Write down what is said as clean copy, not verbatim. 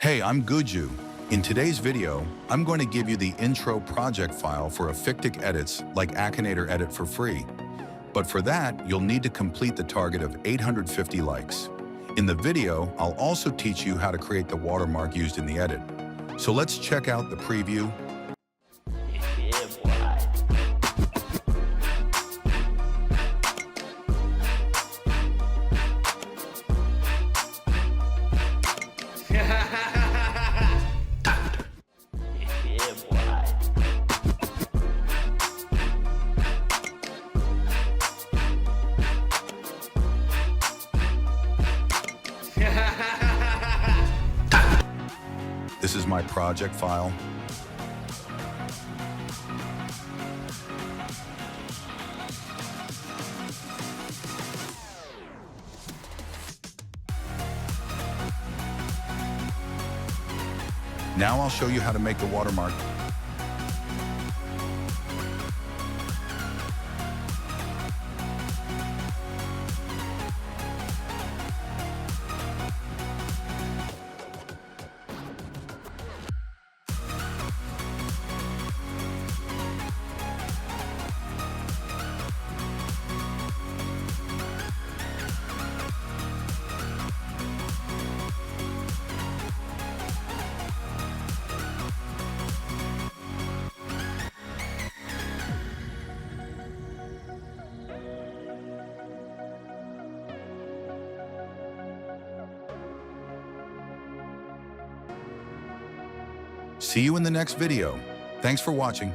Hey, I'm Guju. In today's video, I'm going to give you the intro project file for a fictic edits like AKINATOR edit for free. But for that, you'll need to complete the target of 850 likes. In the video, I'll also teach you how to create the watermark used in the edit. So let's check out the preview. This is my project file. Now I'll show you how to make the watermark. See you in the next video. Thanks for watching.